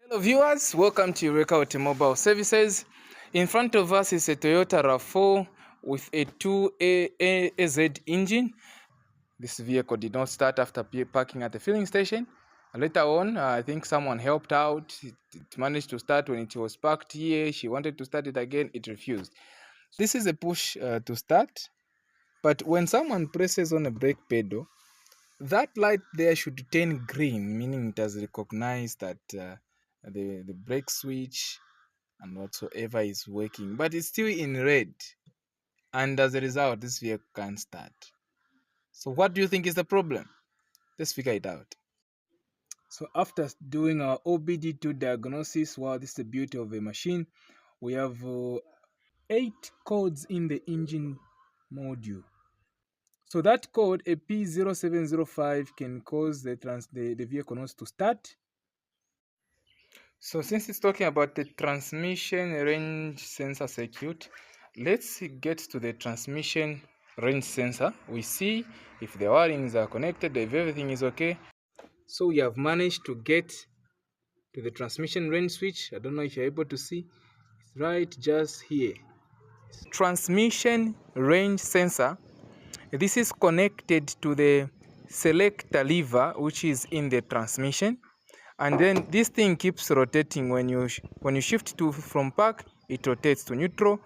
Hello viewers, welcome to Eureka Automobile Services. In front of us is a Toyota RAV4 with a 2AZ engine. This vehicle did not start after parking at the filling station. Later on, I think someone helped out. It managed to start when it was parked here. She wanted to start it again, it refused. This is a push to start, but when someone presses on a brake pedal, that light there should turn green, meaning it has recognized that the brake switch and whatsoever is working, but it's still in red, and as a result this vehicle can't start. So what do you think is the problem? Let's figure it out. So after doing our OBD2 diagnosis, wow, this is the beauty of a machine. We have 8 codes in the engine module. So that code, a P0705, can cause the vehicle not to start. So since it's talking about the transmission range sensor circuit, let's get to the transmission range sensor. We see if the wirings are connected, if everything is okay. So we have managed to get to the transmission range switch. I don't know if you're able to see. It's right just here. Transmission range sensor. This is connected to the selector lever, which is in the transmission, and then this thing keeps rotating. When you shift from park, it rotates to neutral,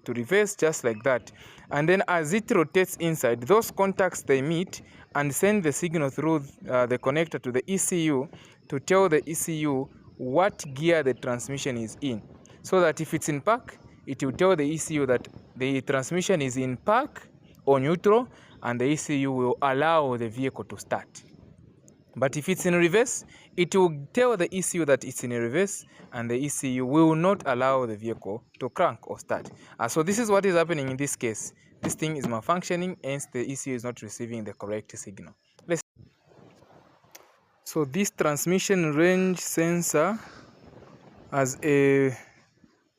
to reverse, just like that. And then as it rotates inside, those contacts, they meet and send the signal through the connector to the ECU to tell the ECU what gear the transmission is in, so that if it's in park, it will tell the ECU that the transmission is in park or neutral, and the ECU will allow the vehicle to start. But if it's in reverse, it will tell the ECU that it's in reverse, and the ECU will not allow the vehicle to crank or start. So this is what is happening in this case. This thing is malfunctioning, hence the ECU is not receiving the correct signal. So this transmission range sensor has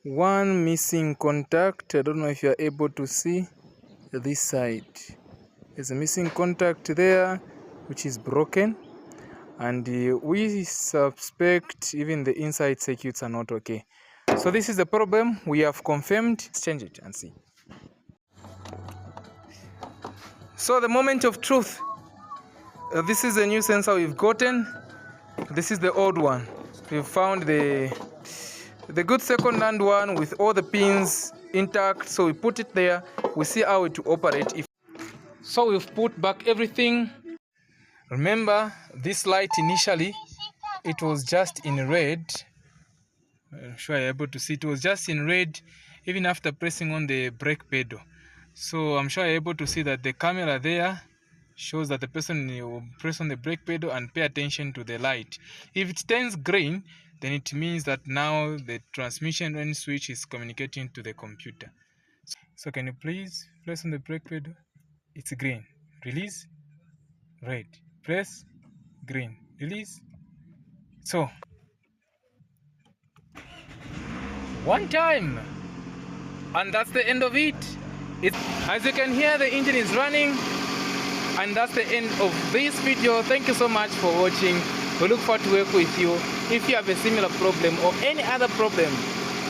one missing contact. I don't know if you're able to see this side. There's a missing contact there which is broken, and we suspect even the inside circuits are not okay. So this is the problem we have confirmed. Let's change it and see. So the moment of truth. This is a new sensor we've gotten. This is the old one. We've found the good second-hand one with all the pins intact, so we put it there. We see how it will operate. So we've put back everything. Remember, this light initially, it was just in red. I'm sure you're able to see it was just in red even after pressing on the brake pedal. So I'm sure you're able to see that the camera there shows that the person will press on the brake pedal and pay attention to the light. If it turns green, then it means that now the transmission range switch is communicating to the computer. So can you please press on the brake pedal? It's green. Release. Red. Press. Green. Release. So one time, and that's the end of it. As you can hear, the engine is running, and that's the end of this video. Thank you so much for watching. We look forward to work with you. If you have a similar problem or any other problem,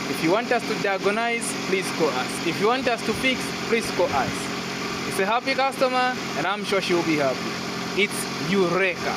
if you want us to diagnose, please call us. If you want us to fix, please call us. It's a happy customer, and I'm sure she will be happy. It's Eureka.